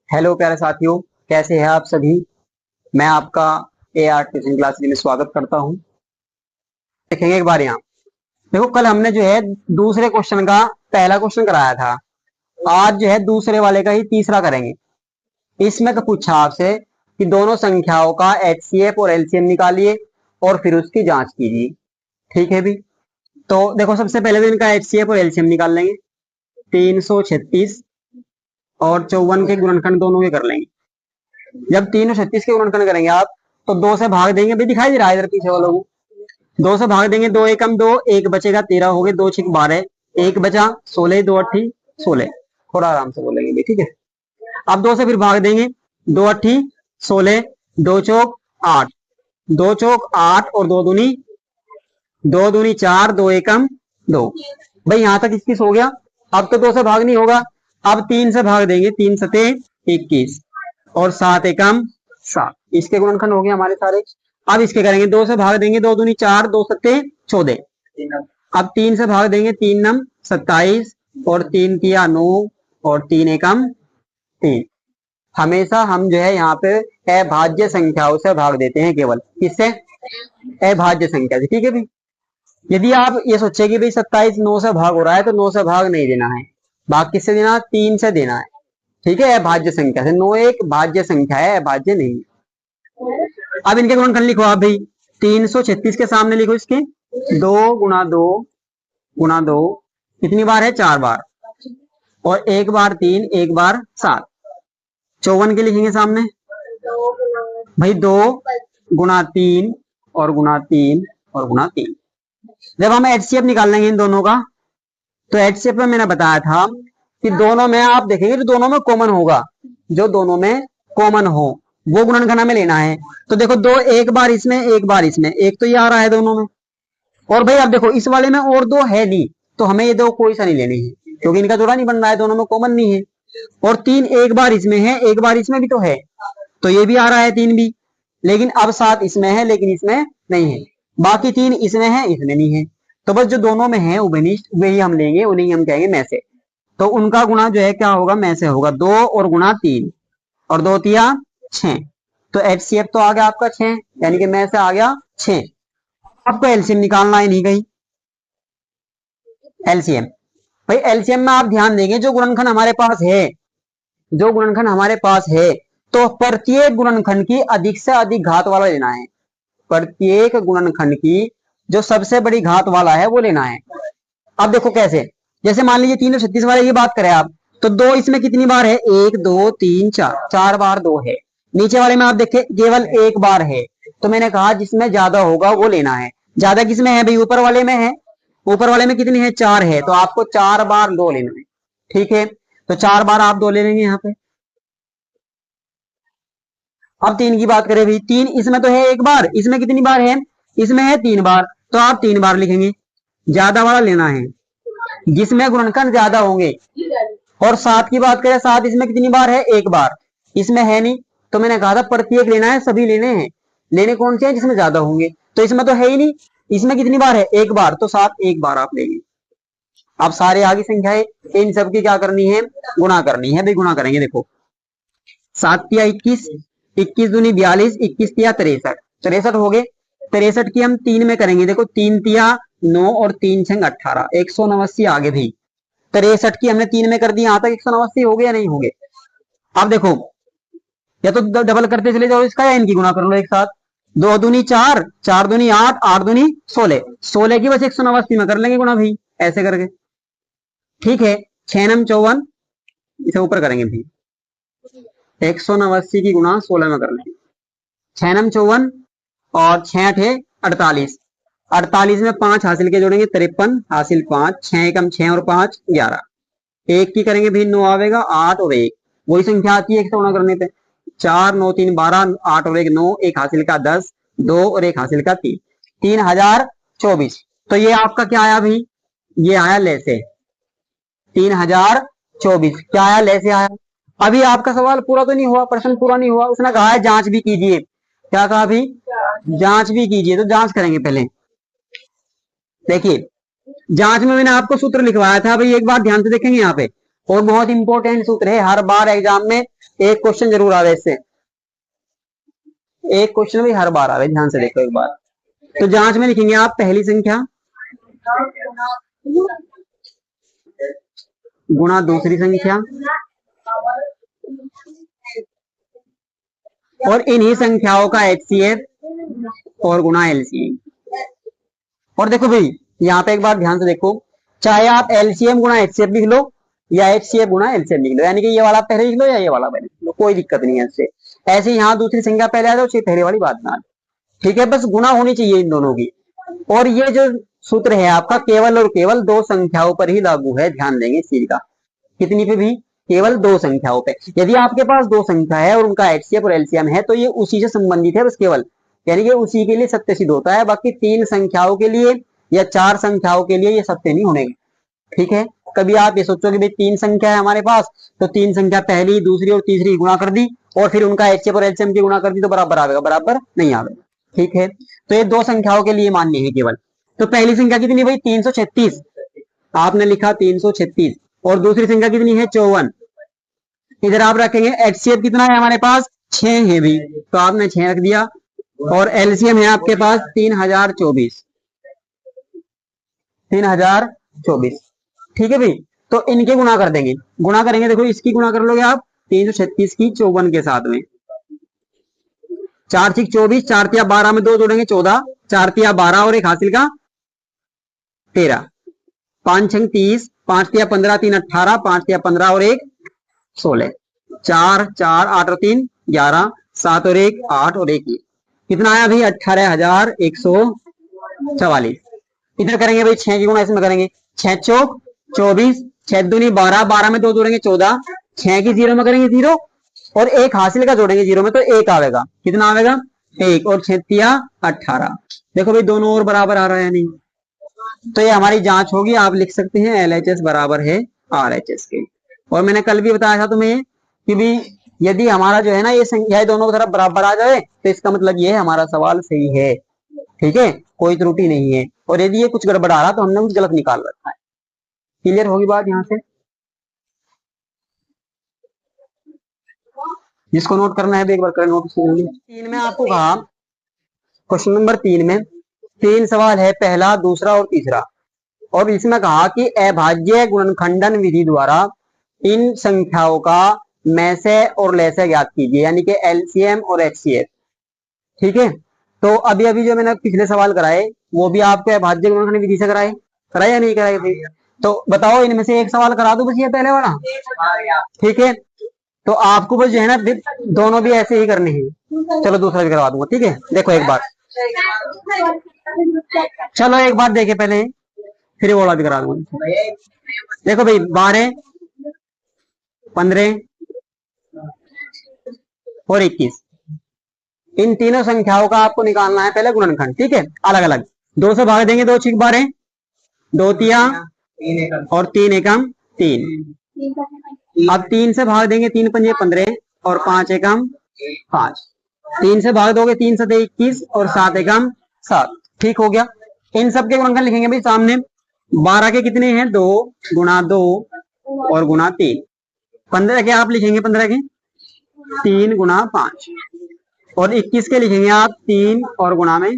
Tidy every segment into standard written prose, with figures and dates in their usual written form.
Hello प्यारे साथियों, कैसे हैं आप सभी। मैं आपका ट्यूशन क्लास में स्वागत करता हूं। देखेंगे एक बार यहाँ। देखो, कल हमने जो है दूसरे क्वेश्चन का पहला क्वेश्चन कराया था। आज जो है दूसरे वाले का ही तीसरा करेंगे। इसमें तो पूछा आपसे कि दोनों संख्याओं का एचसीएफ और एलसीएम निकालिए और फिर उसकी जांच कीजिए। ठीक है भी। तो देखो, सबसे पहले तो इनका एचसीएफ और एलसीएम निकाल लेंगे। 336 और 54 के गुणनखंड दोनों के कर लेंगे। जब 336 के गुणनखंड करेंगे आप, तो 2 से भाग देंगे। भी दिखाई दे रहा है इधर पीछे वालों को। 2 से भाग देंगे, 2 एकम 2, एक बचेगा 13 हो गए, 2 छिक 12, एक बचा 16, 2 अट्ठी 16। थोड़ा आराम से बोलेंगे भी, ठीक है। अब 2 से फिर भाग देंगे, 2 अट्ठी 16, 2 चौक 8, 2 चौक 8 और 2 दूनी 2 दूनी 4, 2 एकम 2। भाई यहां तक 21 हो गया। अब तो 2 से भाग नहीं होगा। अब 3 से भाग देंगे, 3 सते 21 और 7 एकम 7। इसके गुणनखंड हो गए हमारे सारे। अब इसके करेंगे, 2 से भाग देंगे, 2 दूनी 4, 2 सत्ते 14। अब 3 से भाग देंगे, 3 नम 27 और 3 तिया 9 और 3 एकम 3। हमेशा हम जो है यहाँ पे अभाज्य संख्याओं से भाग देते हैं। केवल किससे? अभाज्य संख्या से। ठीक है भाई। यदि आप ये सोचे कि भाई 27 9 से भाग हो रहा है, तो 9 से भाग नहीं देना है। भाग किससे देना है? 3 से देना है। ठीक है, अभाज्य संख्या से। 9 एक भाज्य संख्या है, अभाज्य नहीं। अब इनके गुणनखंड लिखो आप भाई। 336 के सामने लिखो इसके 2 गुणा 2 गुणा 2 कितनी बार है? 4 बार। और एक बार 3, एक बार 7। 54 के लिखेंगे सामने भाई 2 गुणा 3 और गुणा 3 और गुणा 3। जब हम एचसीएफ निकाल लेंगे इन दोनों का, तो एचसीएफ में मैंने बताया था कि दोनों में आप देखेंगे तो दोनों में कॉमन होगा। जो दोनों में कॉमन हो वो गुणनखंड हमें लेना है। तो देखो, 2 एक बार इसमें, एक बार इसमें, एक तो ये आ रहा है दोनों में। और भाई अब देखो, इस वाले में और 2 है नहीं, तो हमें ये 2 कोई सा नहीं लेने हैं, क्योंकि इनका जोड़ा नहीं बन रहा है, दोनों में कॉमन नहीं है। और 3 एक बार इसमें है, एक बार इसमें भी तो है, तो ये भी आ रहा है 3 भी। लेकिन अब 7 इसमें है, लेकिन इसमें नहीं है। बाकी 3 इसमें है, इसमें नहीं है। तो बस जो दोनों में है उभयनिष्ठ, वही हम लेंगे, उन्हें हम कहेंगे में से। तो उनका गुणा जो है क्या होगा? में से होगा। 2 और गुणा 3 और 2 तिया 6। तो एचसीएफ तो आ गया आपका 6, यानी कि में से आ गया 6। आपको एलसीएम निकालना है, नहीं गई एलसीएम। भाई एलसीएम में आप ध्यान देंगे, जो गुणनखंड हमारे पास है, जो गुणनखंड हमारे पास है, तो प्रत्येक गुणनखंड की अधिक से अधिक घात वाला लेना है। प्रत्येक गुणनखंड की जो सबसे बड़ी घात वाला है वो लेना है। अब देखो कैसे। जैसे मान लीजिए 336 वाले की बात करें आप, तो 2 इसमें कितनी बार है? 1 2 3 4, 4 बार 2 है। नीचे वाले में आप देखें केवल 1 बार है। तो मैंने कहा जिसमें ज्यादा होगा वो लेना है। ज्यादा किसमें है भाई? ऊपर वाले में है। ऊपर वाले में कितनी है? 4 है, तो आपको 4 बार 2 लेना है। ठीक है, तो 4 बार आप 2 ले लेंगे यहाँ पे। अब 3 की बात करें भाई, 3 इसमें तो है 1 बार, इसमें कितनी बार है? इसमें है 3 बार, तो आप 3 बार लिखेंगे। ज्यादा वाला लेना है जिसमें गुणनखंड ज्यादा होंगे। और 7 की बात करें, 7 इसमें कितनी बार है? 1 बार, इसमें है नहीं। तो मैंने कहा था प्रत्येक लेना है, सभी लेने हैं। लेने कौन से हैं? जिसमें ज्यादा होंगे। तो इसमें तो है ही नहीं। इसमें कितनी बार है? 1 बार, तो 7 1 बार आप लेंगे। अब सारे आगे संख्याएं, इन सबकी क्या करनी है? गुणा करनी है भाई। गुणा करेंगे, देखो 7 तिया 21, 21 दूनी 42, 21 तिया 63, 63 हो गए। 63 की हम 3 में करेंगे। देखो 3 तिया 9 और 3 छंग 18, 189 आगे भाई। 63 की हमने 3 में कर दी, यहां तक 189 हो गया नहीं हो गए। अब देखो, या तो डबल करते चले जाओ इसका, या इनकी गुणा कर लो एक साथ। 2 दूनी 4, 4 दूनी 8, 8 दूनी 16, 16 की बस 189 में कर लेंगे गुणा भाई, ऐसे करके। ठीक है, 6 नम 54, इसे ऊपर करेंगे भाई। 189 की गुणा 16 में कर लेंगे। 6 नम 54 और 6 अठे 48, 48 में 5 हासिल के जोड़ेंगे 53, हासिल 5, 6 एकम 6 और 5 11। एक की करेंगे भी 9 आवेगा, 8 और 1 वही संख्या आती है 1 से गुणा करने पे। 4 9 3 12, 8 और 1 9, एक हासिल का 10, 2 और एक हासिल का 3, 3024। तो ये आपका क्या आया भाई? ये आया ले से 3024। क्या आया? ले से आया। अभी आपका सवाल पूरा तो नहीं हुआ, प्रश्न पूरा नहीं हुआ। उसने कहा है जांच भी कीजिए। क्या कहा भाई? जांच भी कीजिए। तो जांच करेंगे पहले। देखिए, जांच में मैंने आपको सूत्र लिखवाया था भाई, एक बार ध्यान से देखेंगे यहाँ पे। और बहुत इंपॉर्टेंट सूत्र है, हर बार एग्जाम में एक क्वेश्चन जरूर आवे इससे, एक क्वेश्चन भी हर बार आवे, ध्यान से देखो एक बार। तो जांच में लिखेंगे आप पहली संख्या गुणा दूसरी संख्या और इन्हीं संख्याओं का HCF और गुणा LCM। और देखो भाई यहाँ पे एक बार ध्यान से देखो, चाहे आप LCM गुणा HCF लिख लो या HCF गुणा LCM लिख लो, यानी कि ये वाला पहले लिख लो या ये वाला पहले लिख लो, कोई दिक्कत नहीं है इससे। ऐसे यहाँ दूसरी संख्या पहले आ जाओ, पहले वाली बात ना, ठीक है, बस गुणा होनी चाहिए इन दोनों की। और ये जो सूत्र है आपका केवल और केवल दो संख्याओं पर ही लागू है, ध्यान देंगे इस चीज का। कितनी पे भी? केवल दो संख्याओं पे। यदि आपके पास दो संख्या है और उनका HCF और LCM है तो ये उसी से संबंधित है बस केवल, यानी कि उसी के लिए सत्य सिद्ध होता है। बाकी तीन संख्याओं के लिए या चार संख्याओं के लिए ये सत्य नहीं होने, ठीक है। कभी आप ये सोचो कि भाई तीन संख्या है हमारे पास, तो तीन संख्या पहली दूसरी और तीसरी गुणा कर दी और फिर उनका HCF और LCM की गुणा कर दी तो बराबर आएगा, बराबर नहीं आएगा, ठीक है। तो ये दो संख्याओं के लिए मान्य है केवल। तो पहली संख्या कितनी भाई? 336, आपने लिखा 336, और दूसरी संख्या कितनी है? 54। इधर आप रखेंगे HCF कितना है हमारे पास? 6 है भी, तो आपने 6 रख दिया, और LCM है आपके पास 3024, 3024, ठीक है भाई। तो इनके गुणा कर देंगे, गुणा करेंगे, देखो इसकी गुणा कर लोगे आप 336 की 54 के साथ में, 4 6 24, 4 तिया 12 में 2 जोड़ेंगे 14, 4 तिया 12 और एक हासिल का 13, 5 6 30, 5 तिया 15, 3 18, 5 तिया 15 और एक 16, 4 4 8 और 3 11, 7 और एक 8 और एक कितना आया भाई? 18,144। इधर करेंगे भाई 6 की गुणा इसमें करेंगे, 6 चौक 24, 6 दूनी 12, 12 में 2 जोड़ेंगे 14, 6 की 0 में करेंगे 0 और एक हासिल का जोड़ेंगे 0 में तो एक आवेगा, कितना आवेगा? 1, और 6 तिया 18। देखो भाई दोनों और बराबर आ रहा है नहीं, तो ये हमारी जांच होगी। आप लिख सकते हैं LHS बराबर है RHS के। और मैंने कल भी बताया था तुम्हें कि भी यदि हमारा जो है ना ये संख्या दोनों की तरफ बराबर आ जाए तो इसका मतलब ये है हमारा सवाल सही है, ठीक है, कोई त्रुटि नहीं है। और यदि ये कुछ गड़बड़ा रहा तो हमने कुछ गलत निकाल रखा है। क्लियर होगी बात यहाँ से? जिसको नोट करना है एक बार करें नोट। 3 में आपको कहा, क्वेश्चन नंबर 3 में 3 सवाल है, पहला दूसरा और तीसरा, और इसमें कहा कि अभाज्य गुणनखंडन विधि द्वारा इन संख्याओं का मैसे और लैसे ज्ञात कीजिए, यानी कि LCM और HCF, ठीक है। तो अभी अभी जो मैंने पिछले सवाल कराए वो भी आपको अभाज्य गुणनखंड विधि से कराए या नहीं कराए थे? तो बताओ इनमें से एक सवाल करा दो बस, ये पहले वाला, ठीक है। तो आपको बस जो है ना दोनों भी ऐसे ही करने हैं। चलो दूसरा भी करवा दूंगा, ठीक है। देखो एक बार, चलो एक बार देखे पहले, फिर वो वाला भी करा दूंगा। देखो भाई 12 15 और 21, इन तीनों संख्याओं का आपको निकालना है पहले गुणनखंड, ठीक है, अलग अलग। 2 से भाग देंगे, 2 6 12, 2 तिया और 3 एकम 3। अब 3 से भाग देंगे, 3 पंजे 15 और 5 एकम 5। 3 से भाग दोगे, 3 7 21 और 7 एकम 7, ठीक हो गया। इन सब के गुणनखंड लिखेंगे भाई सामने। 12 के कितने हैं? 2 गुणा 2 और गुणा 3। 15 के आप लिखेंगे 15 के 3 गुणा 5, और 21 के लिखेंगे आप 3 और गुणा में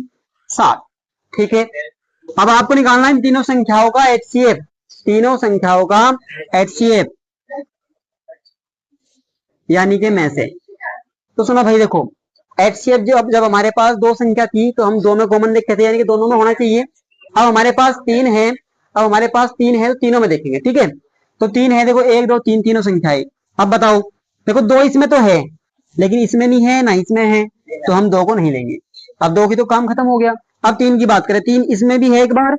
7, ठीक है। अब आपको निकालना है इन तीनों संख्याओं का HCF, तीनों संख्याओं का HCF यानी कि में से। तो सुनो भाई देखो, HCF जब हमारे पास दो संख्या थी तो हम दो में कॉमन देखते थे, यानी कि दोनों में होना चाहिए। अब हमारे पास 3 है, अब हमारे पास 3 है तो तीनों में देखेंगे, ठीक है। तो 3 है, देखो 1 2 3 तीनों संख्याएं। अब बताओ, देखो 2 इसमें तो है लेकिन इसमें नहीं है ना इसमें है, तो हम 2 को नहीं लेंगे। अब 2 की तो काम खत्म हो गया। अब 3 की बात करें, 3 इसमें भी है, एक बार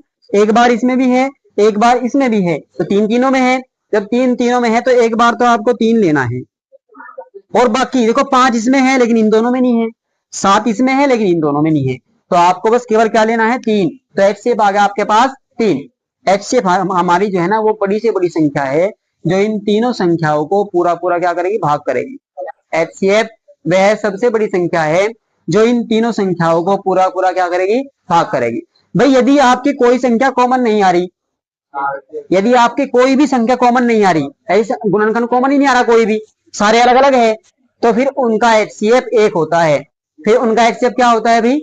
इसमें भी है, एक बार इसमें भी है, तो 3 तीनों में है। जब 3 तीनों में है तो एक बार तो आपको 3 लेना है। और बाकी देखो 5 इसमें है लेकिन इन दोनों में नहीं है, 7 इसमें है लेकिन इन दोनों में नहीं है, तो आपको बस केवल क्या लेना है? 3। तो HCF आ गया आपके पास 3। HCF हमारी जो है ना वो बड़ी से बड़ी संख्या है जो इन तीनों संख्याओं को पूरा पूरा क्या करेगी? भाग करेगी। HCF वह सबसे बड़ी संख्या है जो इन तीनों संख्याओं को पूरा पूरा क्या करेगी? भाग करेगी। भाई यदि आपकी कोई संख्या कॉमन नहीं आ रही यदि आपकी कोई भी संख्या कॉमन नहीं आ रही, ऐसे गुणनखंड कॉमन ही नहीं आ रहा कोई भी, सारे अलग अलग है, तो फिर उनका एचसीएफ एक होता है। फिर उनका एचसीएफ क्या होता है भाई?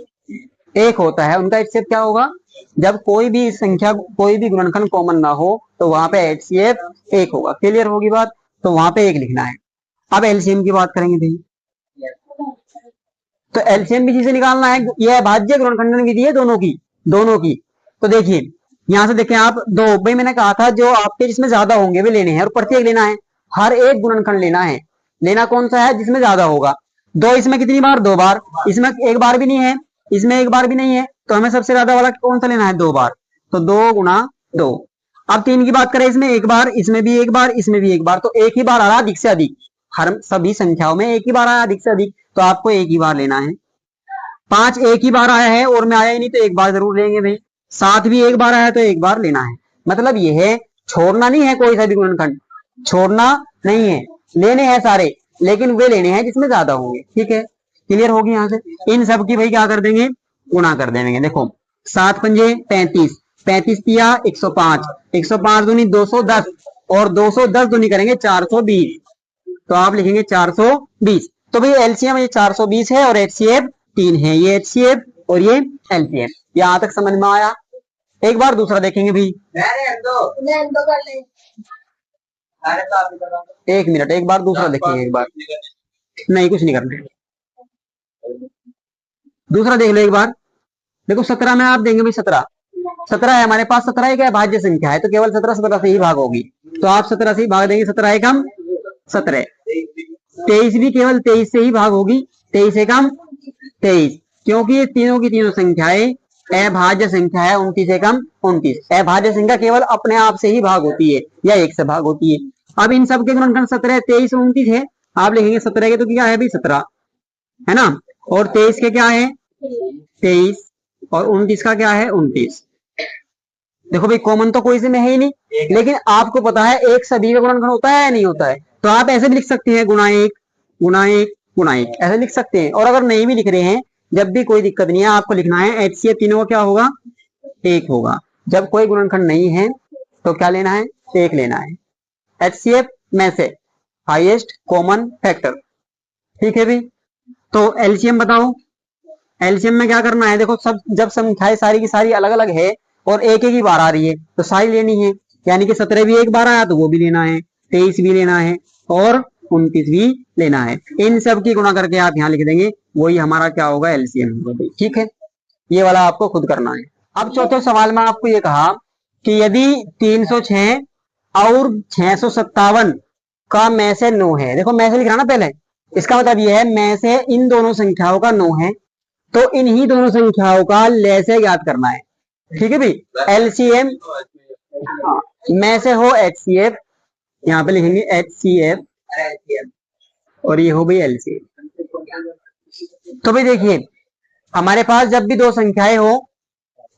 एक होता है। उनका एचसीएफ क्या होगा? जब कोई भी संख्या, कोई भी गुणनखंड कॉमन ना हो तो वहां पे एचसीएफ एक होगा। क्लियर होगी बात? तो वहां पे एक लिखना है। अब एलसीएम की बात करेंगे भाई, तो एलसीएम भी जिसे निकालना है, यह भाज्य गुणनखंडन विधि है दोनों की। तो देखिए यहां से देखें आप, दो भाई मैंने कहा था जो आपके जिसमें ज्यादा होंगे वे लेने हैं और प्रत्येक लेना है, हर एक गुणनखंड लेना है। लेना कौन सा है? जिसमें ज्यादा होगा। दो इसमें कितनी बार? 2 बार। इसमें एक बार भी नहीं है, इसमें एक बार भी नहीं है, तो हमें सबसे ज्यादा वाला कौन सा लेना है? 2 बार। तो 2 × 2। अब 3 की बात करें, इसमें एक बार, इसमें भी एक बार, इसमें भी एक बार, तो एक ही बार आ रहा अधिक से अधिक। हर सभी संख्याओं में एक ही बार आया अधिक से अधिक, तो आपको एक ही बार लेना है। 5 एक ही बार आया है और में आया ही नहीं, तो एक बार जरूर लेंगे भाई। 7 भी एक बार आया तो एक बार लेना है। मतलब यह है, छोड़ना नहीं है कोई सा भी गुणनखंड, छोड़ना नहीं है, लेने हैं सारे, लेकिन वे लेने हैं जिसमें ज्यादा होंगे। ठीक है, क्लियर होगी? यहां से इन सब की भाई क्या कर देंगे? गुणा कर देंगे। देखो 7 पंजे 35, 35 तिया 105, 105 दूनी 210, और 210 दूनी करेंगे 420, तो आप लिखेंगे 420। तो भाई एलसीएम ये 420 है और एचसीएफ 3 है। ये एचसीएफ और ये एलसीएम। यहां तक समझ में आया? एक बार दूसरा देखेंगे भाई। एक मिनट, एक बार दूसरा देखेंगे। एक बार नहीं, कुछ नहीं करना है, दूसरा देख लो एक बार। देखो 17 में आप देंगे भाई 17, 17 है हमारे पास, 17 एक भाज्य संख्या है, तो केवल 17 से ही भाग होगी, तो आप 17 से ही भाग देंगे। 17 एकम 17, 23 भी केवल 23 से ही भाग होगी, 23 एकम 23, क्योंकि ये तीनों की तीनों संख्याएं अभाज्य संख्या है। 29 एकम 29, अभाज्य संख्या केवल अपने आप से ही भाग होती है या एक से भाग होती है। अब इन सब के गुणनखंड 17, 23 और 29 है, आप लिखेंगे 17 के तो क्या है भाई? 17 है ना, और 23 के क्या है? 23, और 29 का क्या है? 29। देखो भाई कॉमन तो कोई से में है ही नहीं, लेकिन आपको पता है एक सदी का गुणनखंड होता है या नहीं होता है, तो आप ऐसे भी लिख सकते हैं गुणा एक गुणा एक गुणा एक, ऐसे लिख सकते हैं। और अगर नहीं भी लिख रहे हैं, जब भी कोई दिक्कत नहीं है, आपको लिखना है एचसीएफ तीनों का क्या होगा? एक होगा। जब कोई गुणनखंड नहीं है तो क्या लेना है? एक लेना है। एचसीएफ में से हाईएस्ट कॉमन फैक्टर। ठीक है भाई, तो एलसीएम बताओ। एलसीएम में क्या करना है? देखो सब, जब संख्याएं सारी की सारी अलग अलग है और एक एक ही बार आ रही है, तो सारी लेनी है। यानी कि 17 भी एक बार आया तो वो भी लेना है, 23 भी लेना है, और 29 भी लेना है। इन सब की गुणा करके आप यहाँ लिख देंगे, वही हमारा क्या होगा? एलसीएम होगा। ठीक है, ये वाला आपको खुद करना है। अब चौथे सवाल में आपको ये कहा कि यदि 306 और 657 का में से 9 है, देखो में से लिख रहा ना पहले, इसका मतलब ये है में से इन दोनों संख्याओं का 9 है, तो इन्हीं दोनों संख्याओं का लय से ज्ञात करना है। ठीक है भाई, एलसीएम में से हो एचसीएफ, यहाँ पे लिखेंगे एचसीएफ, और ये हो भाई एलसीएम। तो भाई देखिए हमारे पास जब भी दो संख्याएं हो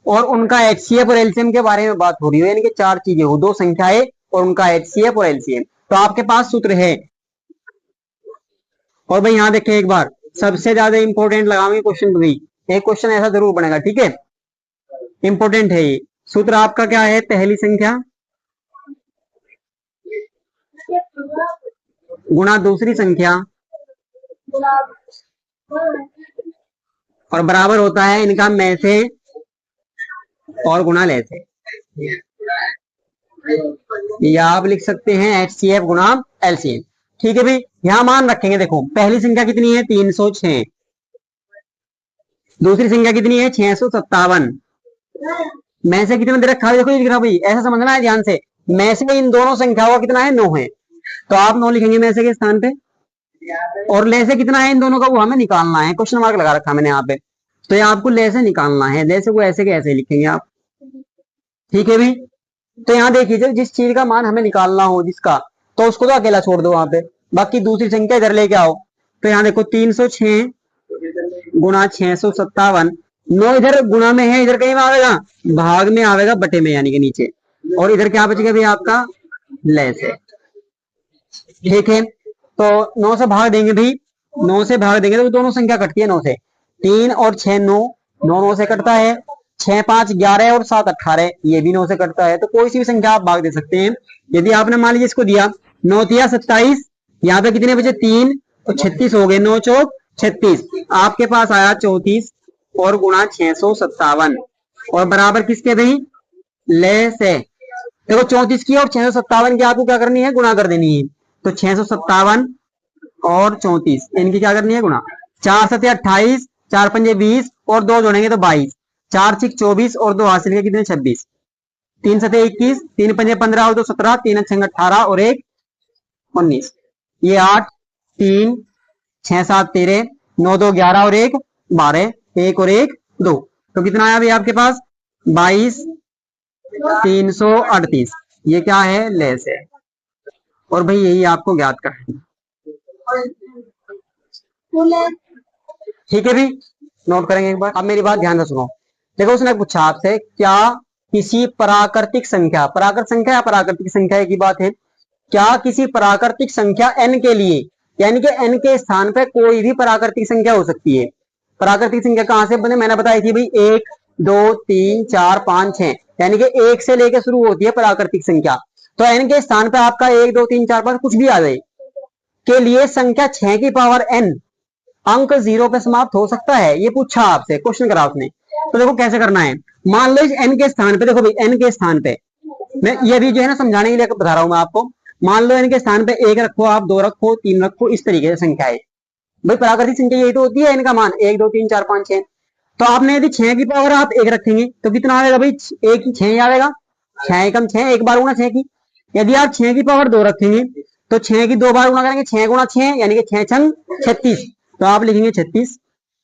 और उनका एचसीएफ और एलसीएम के बारे में बात हो रही हो, यानी कि चार चीजें हो, दो संख्याएं और उनका एचसीएफ और एलसीएम, तो आपके पास सूत्र है। और भाई यहाँ देखें एक बार, सबसे ज्यादा इंपॉर्टेंट लगाओगे क्वेश्चन भाई, एक क्वेश्चन ऐसा जरूर बनेगा। ठीक है, इंपॉर्टेंट है ये सूत्र। आपका क्या है? पहली संख्या गुणा दूसरी संख्या और बराबर होता है इनका में से और गुणा ले से, या आप लिख सकते हैं एचसीएफ गुणा एलसीएम। ठीक है भाई, यहां मान रखेंगे। देखो पहली संख्या कितनी है? 306, दूसरी संख्या कितनी है? 657। में से कितना दे रखा है? देखो ये दिख रहा भाई, ऐसा समझना है ध्यान से। में से इन दोनों संख्याओं का कितना है? 9 है, तो आप 9 लिखेंगे में से के स्थान पे, और ले से कितना है इन दोनों का वो हमें निकालना है। क्वेश्चन मार्क लगा रखा मैंने यहाँ पे, तो ये आपको ले से निकालना है। ले से को ऐसे के ऐसे लिखेंगे आप। ठीक है भाई, तो यहाँ देखिए जिस चीज का मान हमें निकालना हो जिसका, तो उसको तो अकेला छोड़ दो वहां पे, बाकी दूसरी संख्या इधर लेके आओ। तो यहाँ देखो 306 गुणा 657, 9 इधर गुणा में है, इधर कहीं में आवेगा? भाग में आवेगा, बटे में यानी कि नीचे, और इधर क्या बचेगा भाई? आपका लेस है। ठीक है, तो 9 से भाग देंगे भाई, 9 से भाग देंगे तो दोनों संख्या कटती है 9 से, 3 और 6 9, 9 9 से कटता है, 6 5 11 और 7 18, ये भी 9 से कटता है। तो कोई सी भी संख्या आप भाग दे सकते हैं। यदि आपने मान लीजिए इसको दिया 9 तिया 27, यहाँ पे कितने बचे 3 तो 36 हो गए, 9 चौक 36, आपके पास आया 34 और गुणा 657 और बराबर किसके भाई, ले से। देखो 34 की और 657 की आपको क्या करनी है, गुणा कर देनी है। तो 657 और 34 इनकी क्या करनी है, गुणा। 4 सत्ते 28, 4 पंजे 20 और 2 जोड़ेंगे तो 22, 4 छिक 24 और 2 हासिल के कितने 26, 3 सत्ते 21, 3 पंजे 15 और 2 17, 3 छंग 18 और 1 19, ये 8 3 6 7 13, 9 2 11 और 1 12, 1 और 1 2, तो कितना आया भाई आपके पास 22 338, ये क्या है, लेस है। और भाई यही आपको ज्ञात करना है। ठीक है भी, नोट करेंगे एक बार। अब मेरी बात ध्यान से सुनो। देखो उसने पूछा आपसे क्या किसी प्राकृतिक संख्या, प्राकृतिक संख्या या प्राकृतिक संख्या की बात है, क्या किसी प्राकृतिक संख्या n के लिए, यानी कि n के स्थान पे कोई भी प्राकृतिक संख्या हो सकती है। प्राकृतिक संख्या कहां से बने, मैंने बताई थी भाई 1 2 3 4 5 6, यानी कि 1 से लेकर शुरू होती है प्राकृतिक संख्या। तो n के स्थान पे आपका 1 2 3 4 5 कुछ भी आ जाए, के लिए संख्या 6 की पावर n अंक 0 पे समाप्त हो सकता है, ये पूछा आपसे, क्वेश्चन करा उसने। तो देखो कैसे करना है। मान लो इस n के स्थान पे, देखो भाई n के स्थान पे, मैं ये भी जो है ना समझाने के लिए बता रहा हूं मैं आपको। मान लो n के स्थान पे 1 रखो, आप 2 रखो, 3 रखो, इस तरीके से संख्या है। भाई प्राकृतिक संख्या यही तो होती है, इनका मान 1 2 3 4 5 6। तो आपने यदि 6 की पावर आप 1 रखेंगे तो कितना आएगा भाई, एक ही 6 ही आएगा, 6 एकम 6, एक बार गुना 6 की। यदि आप 6 की पावर 2 रखेंगे तो 6 की 2 बार गुना करेंगे, 6 गुना 6 यानी कि 6 छंग 36, तो आप लिखेंगे 36।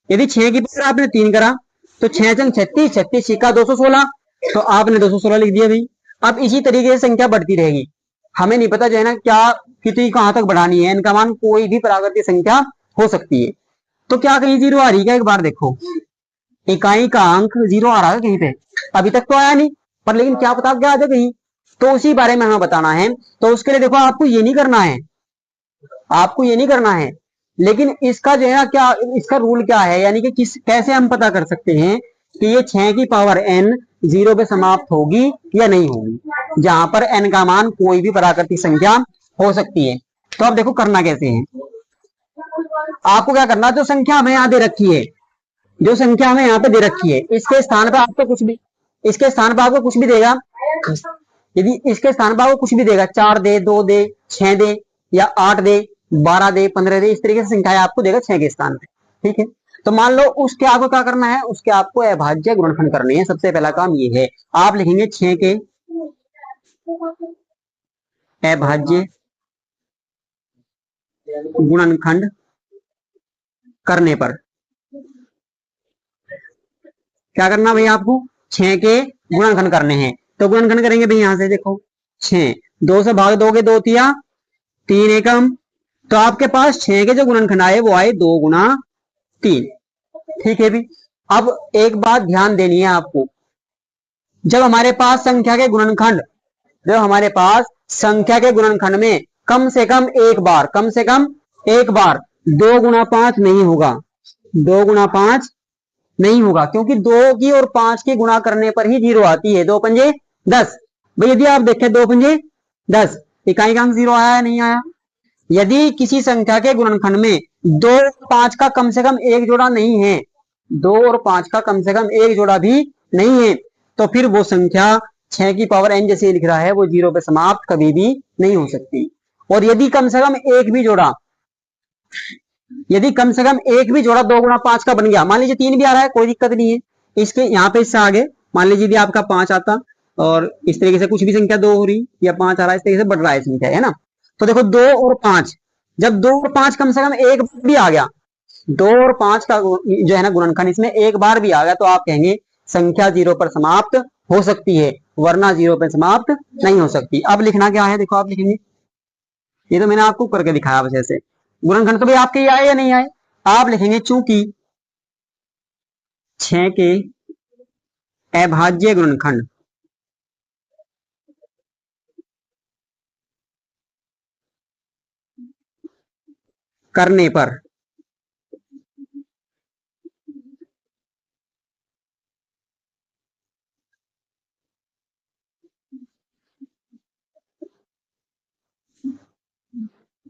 यदि 6 की पावर आपने 3 करा तो 6 छंग 36, 36 सिक्का 216, तो आपने 216 लिख दिया भाई। अब इसी तरीके से संख्या बढ़ती रहेगी, हमें नहीं पता जो है ना क्या कितनी कहां तक बढ़ानी है, इनका मान कोई भी प्राकृतिक संख्या हो सकती है। तो क्या कहीं जीरो आ रही है क्या, एक बार देखो, इकाई का अंक जीरो आ रहा है कहीं पे, अभी तक तो आया नहीं, पर लेकिन क्या पता क्या आ जाए कहीं, तो उसी बारे में हमें बताना है। तो उसके लिए देखो आपको ये नहीं करना है, आपको ये नहीं करना है, लेकिन इसका जो है ना क्या, इसका रूल क्या है, यानी कि किस कैसे हम पता कर सकते हैं कि ये 6 की पावर n 0 पे समाप्त होगी या नहीं होगी, जहां पर n का मान कोई भी प्राकृतिक संख्या हो सकती है। तो अब देखो करना कैसे है, आपको क्या करना है, जो संख्या हमें यहाँ दे रखी है, जो संख्या हमें यहाँ पे दे रखी है, इसके स्थान पर आपको कुछ भी, इसके स्थान पर आपको कुछ भी देगा। यदि इसके स्थान पर आपको कुछ भी देगा, 4 दे, 2 दे, 6 दे, या 8 दे, 12 दे, 15 दे, इस तरीके से संख्याएं आपको देगा 6 के स्थान पे। ठीक है, तो मान लो उसके आपको क्या करना है, उसके आपको अभाज्य गुणनखंड करनी है। सबसे पहला काम ये है, आप लिखेंगे 6 के अभाज्य गुणनखंड करने पर क्या करना भाई, आपको 6 के गुणनखंड करने हैं। तो गुणनखंड करेंगे भाई, यहां से देखो 6 2 से भाग दोगे, 2 तिया 3 एकम, तो आपके पास 6 के जो गुणनखंड आए वो आए 2 गुना 3। ठीक है भी, अब एक बात ध्यान देनी है आपको, जब हमारे पास संख्या के गुणनखंड, जब हमारे पास संख्या के गुणनखंड में कम से कम एक बार, कम से कम एक बार 2 गुना 5 नहीं होगा, 2 गुना 5 नहीं होगा, क्योंकि 2 की और 5 की गुणा करने पर ही जीरो आती है। 2 पंजे 10, भाई यदि आप देखें 2 पंजे 10, इकाई का अंक जीरो आया नहीं आया। यदि किसी संख्या के गुणनखंड में 2 और 5 का कम से कम एक जोड़ा नहीं है, 2 और 5 का कम से कम एक जोड़ा भी नहीं है, तो फिर वो संख्या 6 की पावर n जैसे लिख रहा है वो जीरो पे समाप्त कभी भी नहीं हो सकती। और यदि कम से कम एक भी जोड़ा, यदि कम से कम एक भी जोड़ा 2 गुना 5 का बन गया, मान लीजिए 3 भी आ रहा है कोई दिक्कत नहीं है, इसके यहाँ पे इससे आगे मान लीजिए भी आपका 5 आता और इस तरीके से कुछ भी संख्या 2 हो रही या 5 आ रहा है, इस तरीके से बढ़ रहा है संख्या, है ना। तो देखो 2 और 5, जब 2 और 5 कम से कम एक भी आ गया, 2 और 5 का जो है ना गुणनखंड इसमें एक बार भी आ गया, तो आप कहेंगे संख्या जीरो पर समाप्त हो सकती है, वरना जीरो पर समाप्त नहीं हो सकती। अब लिखना क्या है, देखो आप लिखेंगे, ये तो मैंने आपको करके दिखाया बस ऐसे, गुणनखंड तो भाई आपके ये आए या नहीं आए, आप लिखेंगे चूंकि 6 के अभाज्य गुणनखंड करने पर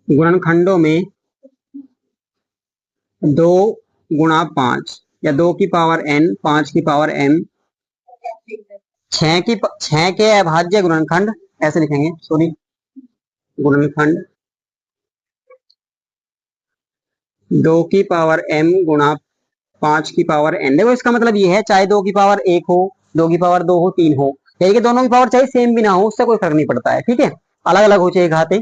गुणनखंडों में 2 गुणा 5 या 2 की पावर n 5 की पावर m 6 के अभाज्य गुणनखंड ऐसे लिखेंगे, सॉरी, गुणनखंड 2 की पावर m गुणा 5 की पावर n। देखो इसका मतलब ये है, चाहे 2 की पावर 1 हो, 2 की पावर 2 हो, 3 हो, यानी कि दोनों की पावर चाहे सेम भी ना हो, उससे कोई फर्क नहीं पड़ता है, ठीक है, अलग अलग हो चाहे घाते।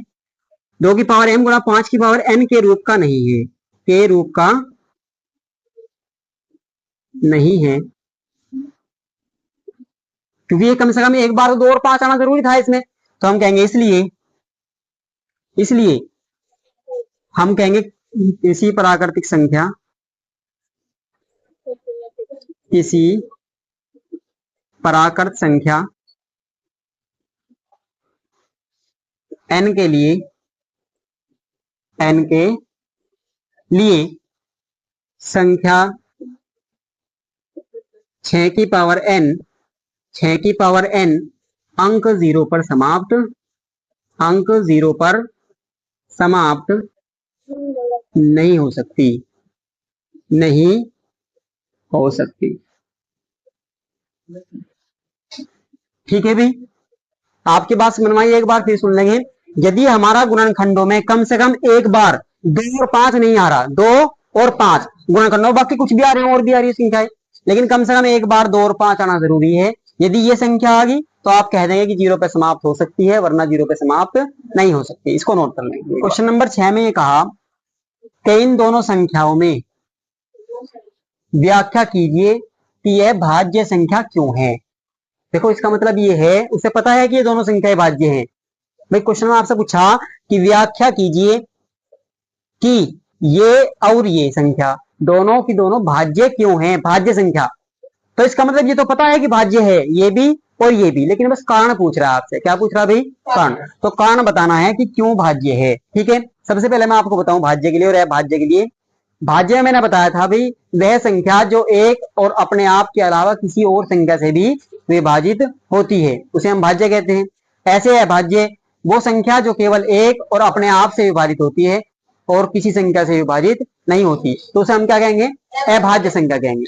2 की पावर m गुणा 5 की पावर n के रूप का नहीं है, के रूप का नहीं है, क्योंकि ये कम से कम एक बार तो 2 और 5 आना जरूरी था इसमें, तो हम कहेंगे इसलिए इसलिए हम कहेंगे किसी प्राकृतिक संख्या, किसी प्राकृत संख्या n के लिए संख्या 6 की पावर n 6 की पावर n अंक 0 पर समाप्त, अंक 0 पर समाप्त नहीं हो सकती, नहीं हो सकती। ठीक है भाई, आपकी बात समझ में आई, एक बार फिर सुन लेंगे। यदि हमारा गुणनखंडों में कम से कम एक बार 2 और 5 नहीं आ रहा, 2 और 5 गुणनखंडों, बाकी कुछ भी आ रहे हैं और भी आ रही है संख्याएं, लेकिन कम से कम एक बार 2 और 5 आना जरूरी है। यदि ये संख्या आ गई तो आप कह देंगे कि 0 पे समाप्त हो सकती है, वरना 0 पे समाप्त नहीं हो सकती। इसको नोट कर लेंगे। क्वेश्चन नंबर 6 में ये कहा कि इन दोनों संख्याओं में व्याख्या कीजिए कि यह भाज्य संख्या क्यों है। देखो इसका मतलब ये है, उसे पता है कि ये दोनों संख्याएं भाज्य हैं। भाई क्वेश्चन में आपसे पूछा कि व्याख्या कीजिए कि ये और ये संख्या दोनों की दोनों भाज्य क्यों हैं, भाज्य संख्या। तो इसका मतलब ये तो पता है कि भाज्य है ये भी और ये भी, लेकिन बस कारण पूछ रहा है आपसे। क्या पूछ रहा है भाई? कारण। तो कारण बताना है कि क्यों भाज्य है। ठीक है, सबसे पहले मैं आपको बताऊं भाज्य के लिए और अभाज्य के लिए। भाज्य मैंने बताया था भाई वह संख्या जो एक और अपने आप के अलावा किसी और संख्या से भी विभाजित होती है, उसे हम भाज्य कहते हैं। ऐसे अभाज्य वो संख्या जो केवल एक और अपने आप से विभाजित होती है और किसी संख्या से विभाजित नहीं होती, तो उसे हम क्या कहेंगे? अभाज्य संख्या कहेंगे।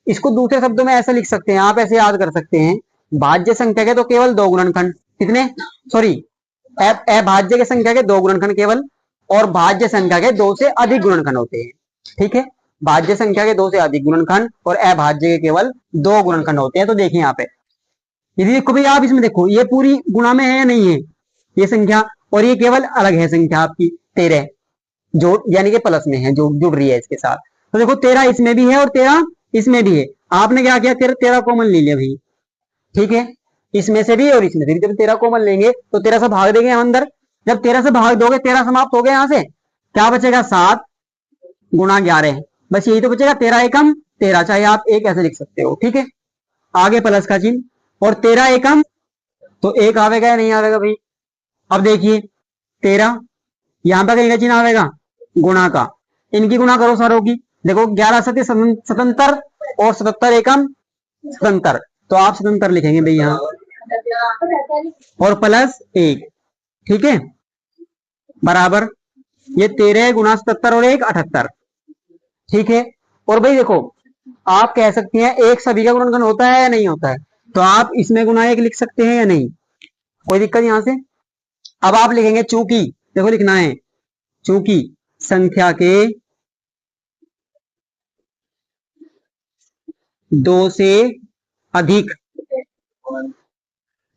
इसको दूसरे शब्दों में ऐसे लिख सकते हैं, आप ऐसे याद कर सकते हैं, भाज्य संख्या के तो केवल 2 गुणनखंड, कितने, सॉरी, अभाज्य के संख्या के 2 गुणनखंड केवल, और भाज्य संख्या के 2 से अधिक गुणनखंड होते हैं। ठीक है, भाज्य संख्या के 2 से अधिक गुणनखंड और अभाज्य के केवल 2 गुणनखंड होते हैं। तो देखिए यहाँ पे, यदि देखो भाई आप इसमें देखो, ये पूरी गुणा में है या नहीं है ये संख्या, और ये केवल अलग है संख्या आपकी 13, जो यानी कि प्लस में है, जो जुड़ रही है इसके साथ। तो देखो 13 इसमें भी है और 13 इसमें भी है। आपने क्या किया? 13 कॉमन ले लिया भाई। ठीक है, इसमें से भी और इसमें से भी। जब 13 कॉमन लेंगे तो 13 से भाग देंगे हम अंदर। जब 13 से भाग दोगे 13 समाप्त हो गए, यहां से क्या बचेगा? 7 गुणा 11, बस यही तो बचेगा। 13 एकम 13, चाहे आप एक ऐसे लिख सकते हो। ठीक है, आगे प्लस का चिन्ह, और 13 एकम तो एक आवेगा या नहीं आवेगा भाई? अब देखिए 13 यहां पर कहीं का चिन्ह आवेगा गुणा का, इनकी गुणा करो सारों की। देखो 11 सत्य 77 और 77 एकम 77, तो आप 77 लिखेंगे भाई यहाँ, और प्लस 1। ठीक है, बराबर ये 13 गुणा 77 और 1 78। ठीक है, और भाई देखो आप कह सकते हैं एक सभी का गुणनखंड होता है या नहीं होता है, तो आप इसमें गुणा 1 लिख सकते हैं या नहीं, कोई दिक्कत यहां से। अब आप लिखेंगे चूंकि, देखो लिखना है चूंकि संख्या के 2 से अधिक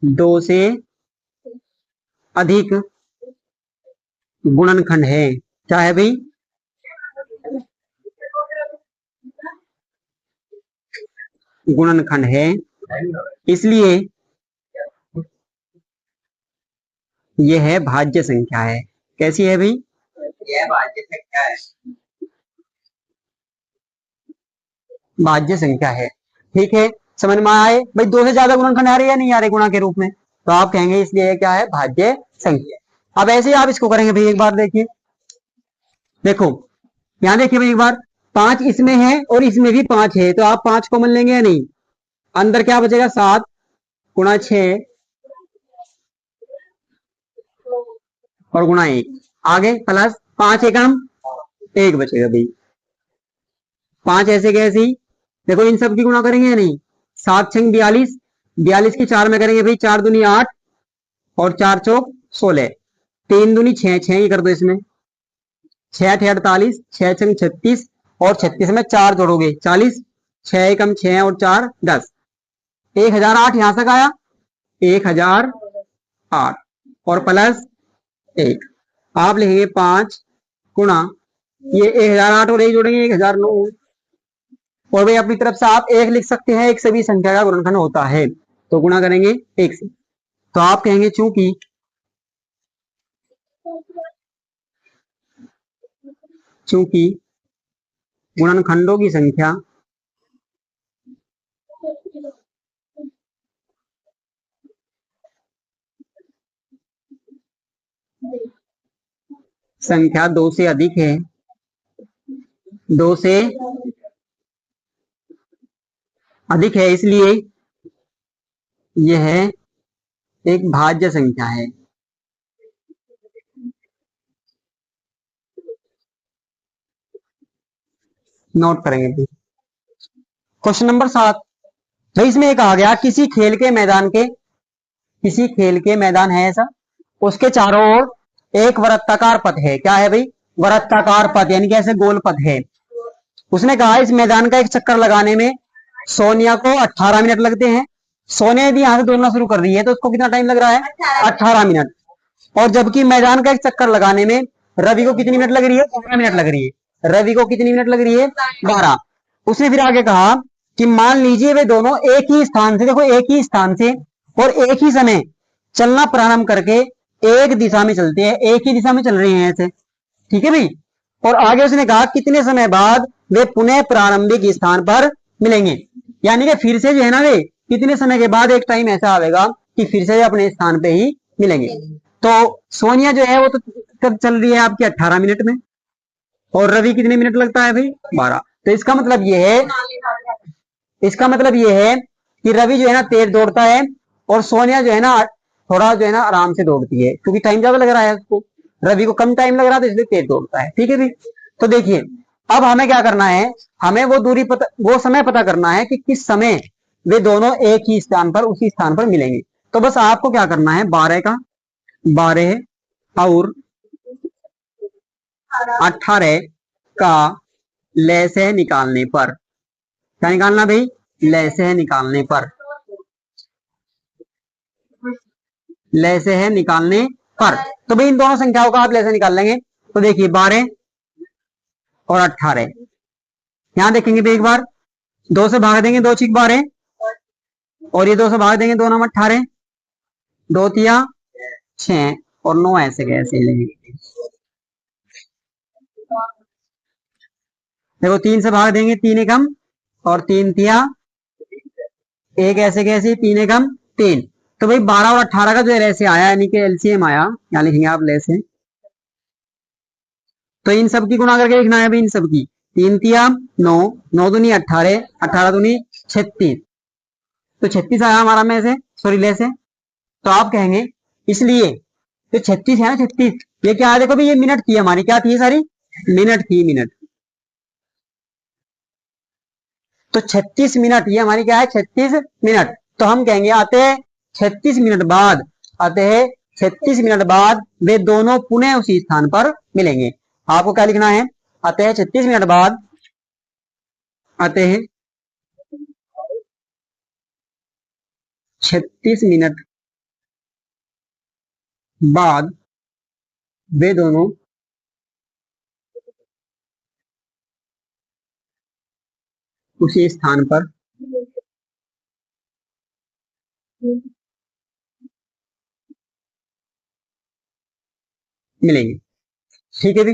2 से अधिक गुणनखंड है, क्या है भाई? गुणनखंड है, इसलिए यह है भाज्य संख्या है। कैसी है भाई? यह भाज्य संख्या है, भाज्य संख्या है। ठीक है, समझ में आए भाई? 2 से ज्यादा गुणनखंड आ रहे या नहीं आ रहे गुणा के रूप में, तो आप कहेंगे इसलिए क्या है? भाज्य संख्या। अब ऐसे ही आप इसको करेंगे भाई, एक बार देखिए, देखो यहां देखिए भाई एक बार, 5 इसमें है और इसमें भी 5 है, तो आप 5 कॉमन लेंगे या नहीं? अंदर क्या बचेगा? 7 गुणा 6 और गुणा 1। आगे प्लस 5 एकम 1 बचेगा भाई। 5 ऐसे कैसे ही, देखो इन सब की गुणा करेंगे या नहीं, 7 छंग 42, 42 की 4 में करेंगे भाई, 4 दूनी 8 और 4 चौक 16, 3 दूनी 6, 6 ही कर दो इसमें, 6 अठे 48, 6 छंग 36 और 36 में 4 जोड़ोगे 40, 6 एकम 6 और 4 10, 1008 यहां तक आया, 1008 और प्लस 1, आप लिखेंगे 5 गुणा ये 1008 और 1 जोड़ेंगे 1009, और भाई अपनी तरफ से आप 1 लिख सकते हैं, एक से भी संख्या का गुणनखंड होता है, तो गुणा करेंगे 1 से। तो आप कहेंगे चूंकि गुणनखंडों की संख्या 2 से अधिक है, 2 से अधिक है, इसलिए यह एक भाज्य संख्या है। नोट करेंगे। क्वेश्चन नंबर 7, भाई इसमें एक आ गया, किसी खेल के मैदान है ऐसा, उसके चारों ओर एक वृत्ताकार पथ है। क्या है भाई? वृत्ताकार पथ, यानी कि ऐसे गोल पथ है। उसने कहा इस मैदान का एक चक्कर लगाने में सोनिया को 18 मिनट लगते हैं। सोनिया यदि यहां से दौड़ना शुरू कर रही है तो उसको कितना टाइम लग रहा है? 18 मिनट। और जबकि मैदान का एक चक्कर लगाने में रवि को कितनी मिनट लग रही है? 12 मिनट लग रही है। रवि को कितनी मिनट लग रही है? 12। उसने फिर आगे कहा कि मान लीजिए वे दोनों एक ही स्थान से, देखो एक ही स्थान से और एक ही समय चलना प्रारंभ करके एक दिशा में चलते हैं, एक ही दिशा में चल रहे हैं ऐसे, ठीक है भाई। और आगे उसने कहा कितने समय बाद वे पुनः प्रारंभिक स्थान पर मिलेंगे, यानी कि फिर से जो है ना वे कितने समय के बाद एक टाइम ऐसा आएगा कि फिर से अपने स्थान पे ही मिलेंगे। तो सोनिया जो है वो तो कब चल रही है आपकी? 18 मिनट में। और रवि कितने मिनट लगता है भाई? 12। तो इसका मतलब ये है कि रवि जो है ना तेज दौड़ता है और सोनिया जो है ना थोड़ा जो है ना आराम से दौड़ती है, क्योंकि टाइम ज्यादा लग रहा है उसको, रवि को कम टाइम लग रहा है तो इसलिए तेज दौड़ता है, ठीक है भाई। तो देखिए अब हमें क्या करना है, हमें वो समय पता करना है कि किस समय वे दोनों एक ही स्थान पर, उसी स्थान पर मिलेंगे। तो बस आपको क्या करना है, 12 और 18 का लय निकालने पर, क्या निकालना भाई? लय निकालने पर, निकालने पर। तो भाई इन दोनों संख्याओं का आप लय निकाल लेंगे। तो देखिए 12 और 18, यहां देखेंगे भाई एक बार, 2 से भाग देंगे, 2 6 12, और ये 2 से भाग देंगे, 2 9 18, 2 तिया 6 और 9 ऐसे कैसे लेंगे। देखो 3 से भाग देंगे, 3 एकम और 3 तिया एक, ऐसे कैसे 3 एकम 3। तो भाई 12 और 18 का जो लैसे आया, यानी कि एलसीएम आया, यहाँ लिखेंगे आप लैसे। तो इन सब की गुणा करके लिखना है भाई, इन सब की, 3 तिया 9, 9 दूनी 18, 18 दूनी 36, तो 36 आया हमारा में से, सॉरी लैसे। तो आप कहेंगे इसलिए तो 36 है ना, 36 ये क्या है, देखो भाई ये मिनट थी हमारी, क्या थी सारी? मिनट थी, मिनट। तो 36 मिनट ये हमारी क्या है? 36 मिनट। तो हम कहेंगे आते हैं 36 मिनट बाद, आते हैं 36 मिनट बाद वे दोनों पुनः उसी स्थान पर मिलेंगे। आपको क्या लिखना है? आते हैं 36 मिनट बाद, आते हैं 36 मिनट बाद वे दोनों उसी स्थान पर मिलेंगे, ठीक है भी।